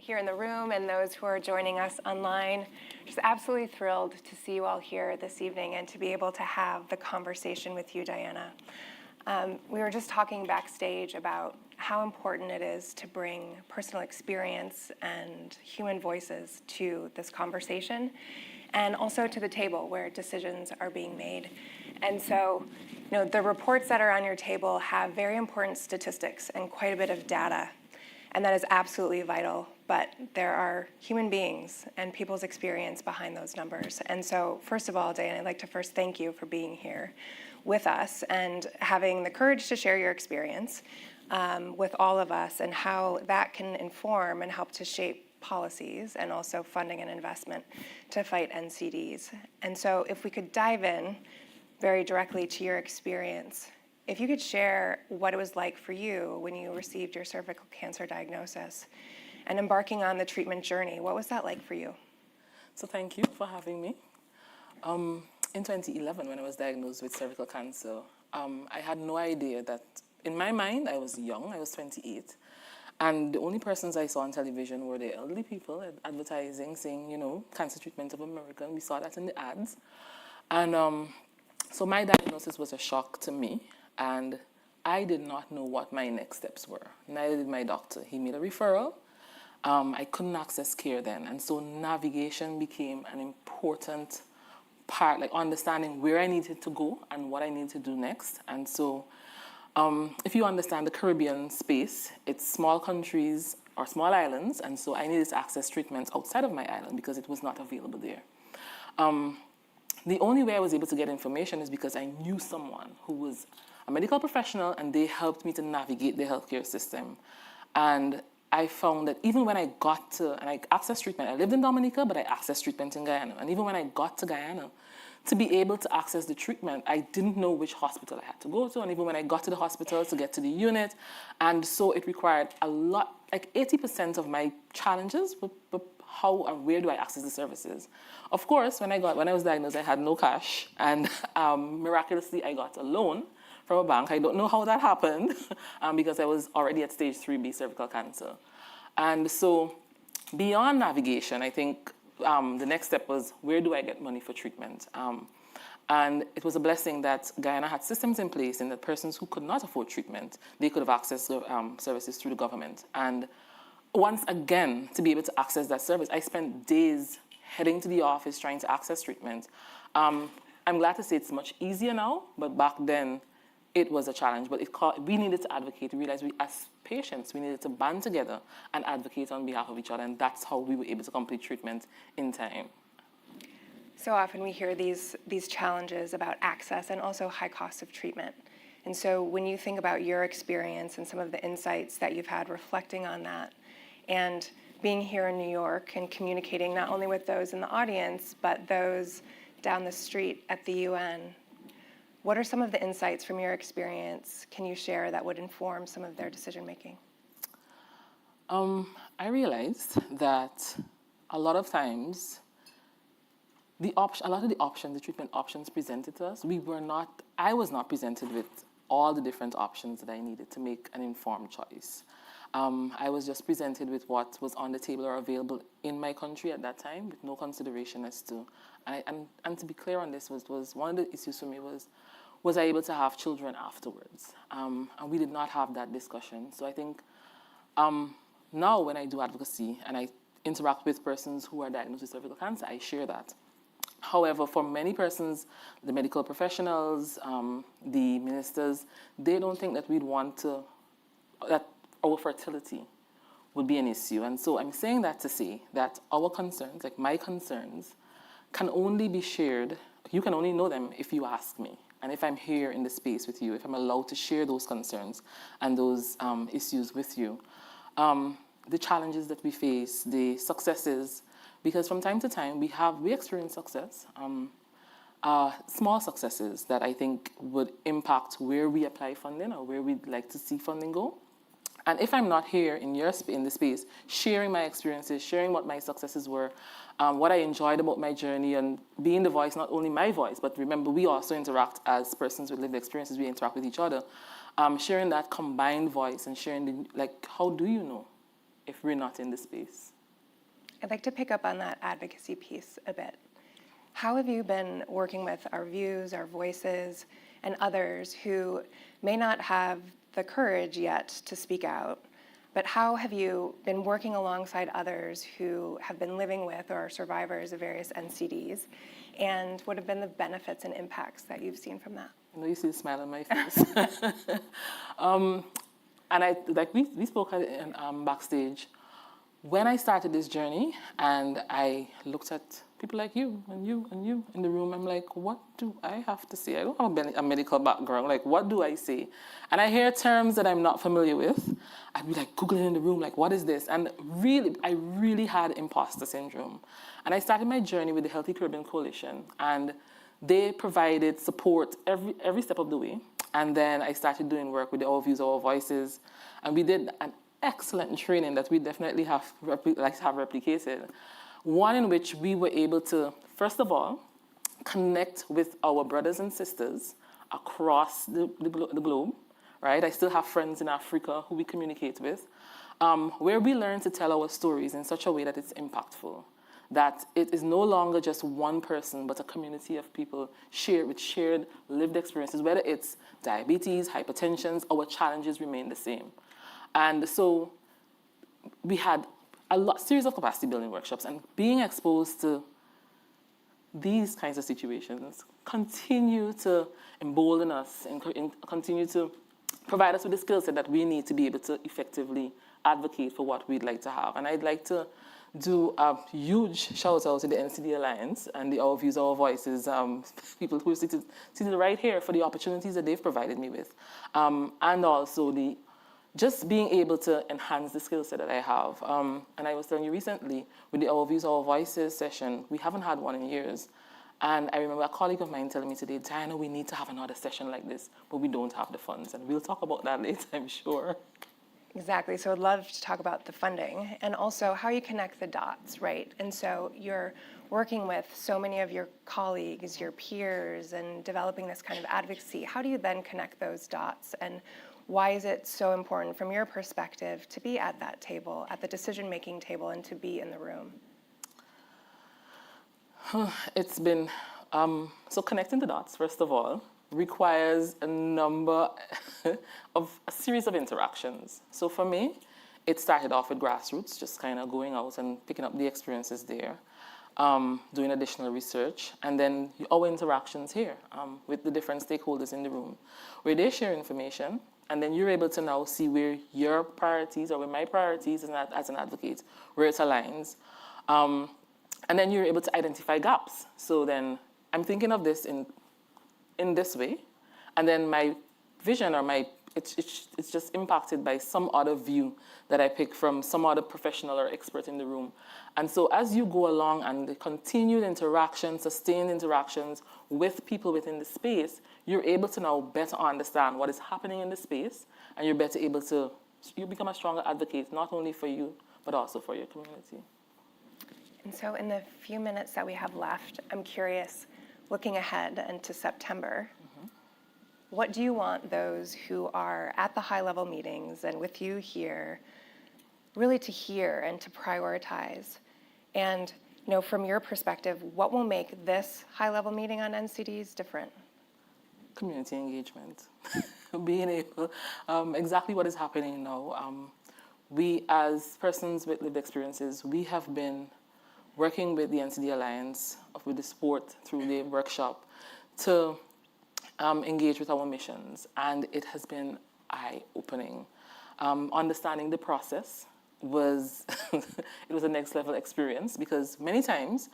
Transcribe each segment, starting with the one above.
here in the room and those who are joining us online. Just absolutely thrilled to see you all here this evening and to be able to have the conversation with you, Diana. We were just talking backstage about how important it is to bring personal experience and human voices to this conversation, and also to the table where decisions are being made. And so, the reports that are on your table have very important statistics and quite a bit of data, and that is absolutely vital. But there are human beings and people's experience behind those numbers. And so, first of all, Diana, I'd like to first thank you for being here with us and having the courage to share your experience with all of us, and how that can inform and help to shape policies and also funding and investment to fight NCDs. And so if we could dive in very directly to your experience, if you could share what it was like for you when you received your cervical cancer diagnosis and embarking on the treatment journey. What was that like for you? So thank you for having me. In 2011, when I was diagnosed with cervical cancer, I had no idea that, in my mind, I was young, I was 28. And the only persons I saw on television were the elderly people advertising, saying, cancer treatment of America. And we saw that in the ads. And so my diagnosis was a shock to me. And I did not know what my next steps were. Neither did my doctor. He made a referral. I couldn't access care then. And so navigation became an important part, like understanding where I needed to go and what I needed to do next. And so if you understand the Caribbean space, it's small countries or small islands, and so I needed to access treatments outside of my island because it was not available there. The only way I was able to get information is because I knew someone who was a medical professional, and they helped me to navigate the healthcare system. And I found that even when I got to, and I accessed treatment, I lived in Dominica, but I accessed treatment in Guyana. And even when I got to Guyana, to be able to access the treatment, I didn't know which hospital I had to go to. And even when I got to the hospital to get to the unit, and so it required a lot, like 80% of my challenges were how and where do I access the services. Of course, when I was diagnosed, I had no cash, and miraculously, I got a loan from a bank. I don't know how that happened because I was already at stage 3B cervical cancer. And so beyond navigation, I think the next step was, where do I get money for treatment? And it was a blessing that Guyana had systems in place, and that persons who could not afford treatment, they could have access to services through the government. And once again, to be able to access that service, I spent days heading to the office trying to access treatment. I'm glad to say it's much easier now, but back then, it was a challenge. But we needed to advocate. We realized as patients, we needed to band together and advocate on behalf of each other, and that's how we were able to complete treatment in time. So often we hear these challenges about access and also high costs of treatment. And so when you think about your experience and some of the insights that you've had reflecting on that, and being here in New York and communicating not only with those in the audience, but those down the street at the UN, what are some of the insights from your experience can you share that would inform some of their decision making? I realized that a lot of times, a lot of the treatment options presented to us, I was not presented with all the different options that I needed to make an informed choice. I was just presented with what was on the table or available in my country at that time, with no consideration as to, and to be clear on this, was one of the issues for me was I able to have children afterwards? And we did not have that discussion. So I think now when I do advocacy and I interact with persons who are diagnosed with cervical cancer, I share that. However, for many persons, the medical professionals, the ministers, they don't think that that our fertility would be an issue. And so I'm saying that to say that our concerns, like my concerns, can only be shared, you can only know them if you ask me. And if I'm here in the space with you, if I'm allowed to share those concerns and those issues with you, the challenges that we face, the successes, because from time to time we experience success, small successes that I think would impact where we apply funding or where we'd like to see funding go. And if I'm not here in the space, sharing my experiences, sharing what my successes were, what I enjoyed about my journey, and being the voice, not only my voice, but remember, we also interact as persons with lived experiences, we interact with each other. Sharing that combined voice and sharing, how do you know if we're not in the space? I'd like to pick up on that advocacy piece a bit. How have you been working with our views, our voices, and others who may not have the courage yet to speak out, but how have you been working alongside others who have been living with or are survivors of various NCDs, and what have been the benefits and impacts that you've seen from that? I know you see the smile on my face. And we spoke backstage. When I started this journey and I looked at people like you and you and you in the room, I'm like, what do I have to say? I don't have a medical background. Like, what do I say? And I hear terms that I'm not familiar with. I'd be like Googling in the room, like, what is this? And really, I really had imposter syndrome. And I started my journey with the Healthy Caribbean Coalition, and they provided support every step of the way. And then I started doing work with the Our Views, Our Voices, and we did an excellent training that we definitely have replicated. One in which we were able to, first of all, connect with our brothers and sisters across the globe, right? I still have friends in Africa who we communicate with, where we learn to tell our stories in such a way that it's impactful, that it is no longer just one person, but a community of people with shared lived experiences, whether it's diabetes, hypertension, our challenges remain the same. And so we had a series of capacity building workshops, and being exposed to these kinds of situations continue to embolden us and continue to provide us with the skill set that we need to be able to effectively advocate for what we'd like to have. And I'd like to do a huge shout out to the NCD Alliance and the Our Views, Our Voices, people who are seated right here for the opportunities that they've provided me with. And also just being able to enhance the skill set that I have. And I was telling you recently, with the Our Views, Our Voices session, we haven't had one in years. And I remember a colleague of mine telling me today, Diana, we need to have another session like this, but we don't have the funds. And we'll talk about that later, I'm sure. Exactly. So I'd love to talk about the funding and also how you connect the dots, right? And so you're working with so many of your colleagues, your peers, and developing this kind of advocacy. How do you then connect those dots? And why is it so important from your perspective to be at that table, at the decision-making table, and to be in the room? It's been, so connecting the dots, first of all, requires a series of interactions. So for me, it started off with grassroots, just kind of going out and picking up the experiences there, doing additional research, and then our interactions here with the different stakeholders in the room, where they share information, and then you're able to now see where your priorities or where my priorities as an advocate, where it aligns. And then you're able to identify gaps. So then I'm thinking of this in this way, and then my vision or it's just impacted by some other view that I pick from some other professional or expert in the room. And so as you go along and the continued interactions, sustained interactions with people within the space, you're able to now better understand what is happening in the space, and you're better able to, you become a stronger advocate, not only for you, but also for your community. And so in the few minutes that we have left, I'm curious, looking ahead into September, what do you want those who are at the high-level meetings and with you here really to hear and to prioritize? And from your perspective, what will make this high-level meeting on NCDs different? Community engagement. Being able, exactly what is happening now. We, as persons with lived experiences, we have been working with the NCD Alliance, with the support through the workshop, to engage with our missions, and it has been eye-opening. Understanding the process was it was a next level experience, because many times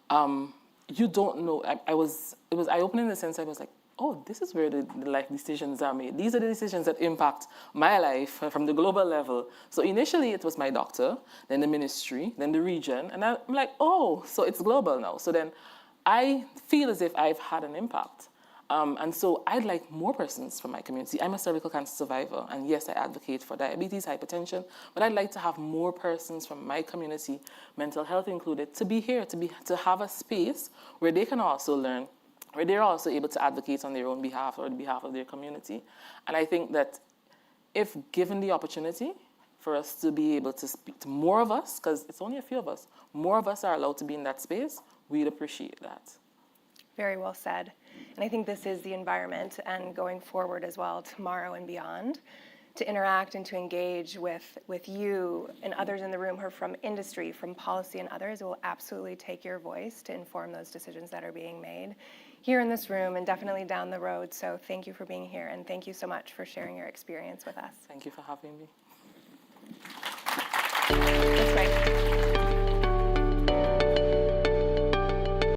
you don't know. It was eye-opening in the sense I was like, oh, this is where the life decisions are made. These are the decisions that impact my life from the global level. So initially it was my doctor, then the ministry, then the region, and I'm like, oh, so it's global now. So then I feel as if I've had an impact. And so I'd like more persons from my community. I'm a cervical cancer survivor, and yes, I advocate for diabetes, hypertension, but I'd like to have more persons from my community, mental health included, to be here, to have a space where they can also learn, where they're also able to advocate on their own behalf or the behalf of their community. And I think that if given the opportunity, for us to be able to speak to more of us, because it's only a few of us, more of us are allowed to be in that space, we'd appreciate that. Very well said. And I think this is the environment, and going forward as well, tomorrow and beyond, to interact and to engage with you and others in the room who are from industry, from policy, and others. It will absolutely take your voice to inform those decisions that are being made here in this room and definitely down the road. So thank you for being here, and thank you so much for sharing your experience with us. Thank you for having me.